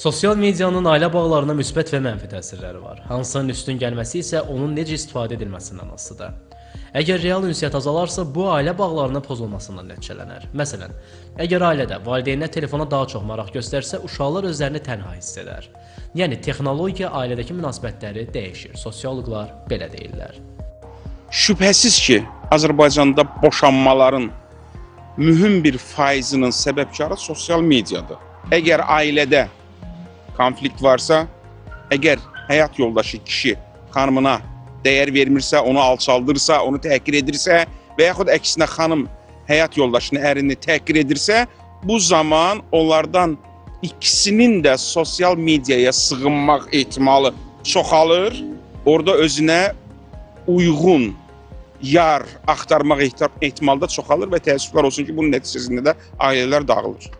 Sosial medianın ailə bağlarına müsbət və mənfi təsirləri var. Hansının üstün gəlməsi isə onun necə istifadə edilməsindən asılıdır. Əgər real ünsiyyət azalarsa, bu ailə bağlarının pozulmasından nəticələnər. Məsələn, əgər ailədə valideynlər telefona daha çox maraq göstərsə, uşaqlar özlərini tənha hiss edər. Yəni, texnologiya ailədəki münasibətləri dəyişir. Sosioloqlar belə deyirlər. Şübhəsiz ki, Azərbaycanda boşanmaların mühüm bir faizinin səbəbkarı sosial mediadır. Əgər ailədə konflikt varsa, əgər həyat yoldaşı kişi xanımına dəyər vermirsə, onu alçaldırsa, onu təhqir edirsə və yaxud əksinə xanım həyat yoldaşını, ərini təhqir edirsə, bu zaman onlardan ikisinin də sosial mediaya sığınmaq ehtimalı çoxalır. Orada özünə uyğun yar axtarmaq ehtimalı da çoxalır və təəssüflər olsun ki, bunun nəticəsində də ailələr dağılır.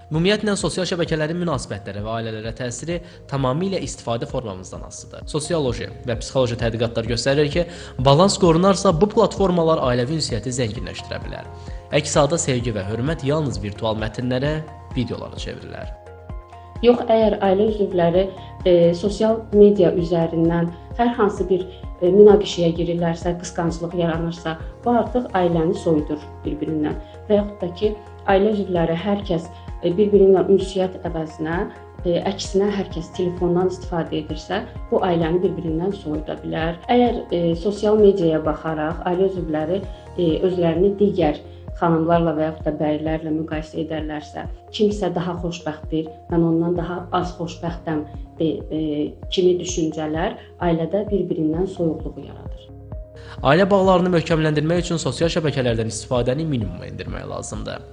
Ümumiyyətlə, sosial şəbəkələrin münasibətlərə və ailələrə təsiri tamamilə istifadə formamızdan asılıdır. Sosioloji və psixoloji tədqiqatlar göstərir ki, balans qorunarsa, bu platformalar ailəvi ünsiyyəti zənginləşdirə bilər. Əks halda sevgi və hörmət yalnız virtual mətnlərə, videolara çevrilər. Yox, əgər ailə üzvləri sosial media üzərindən hər hansı bir münaqişəyə girirlərsə, qısqanclıq yaranırsa, bu artıq ailəni soyudur bir-birindən. Və yaxud da ki, ailə üzvləri hər kəs bir-birinlə ünsiyyət əvəzinə, əksinə hər kəs telefondan istifadə edirsə, bu ailəni bir-birindən soyuda bilər. Əgər sosial mediaya baxaraq ailə üzvləri özlərini digər xanımlarla və yaxud da bəylərlə müqayisə edərlərsə, kimsə daha xoşbəxtdir, mən ondan daha az xoşbəxtəm kimi düşüncələr ailədə bir-birindən soyuqluğu yaradır. Ailə bağlarını möhkəmləndirmək üçün sosial şəbəkələrdən istifadəni minimuma endirmək lazımdır.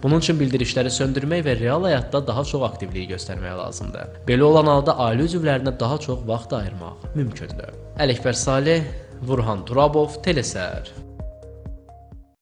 Bunun üçün bildirişləri söndürmək və real həyatda daha çox aktivliyi göstərmək lazımdır. Belə olan halda ailə üzvlərinə daha çox vaxt ayırmaq mümkündür. Ələkbər Salih, Vurhan Turabov, Telesər.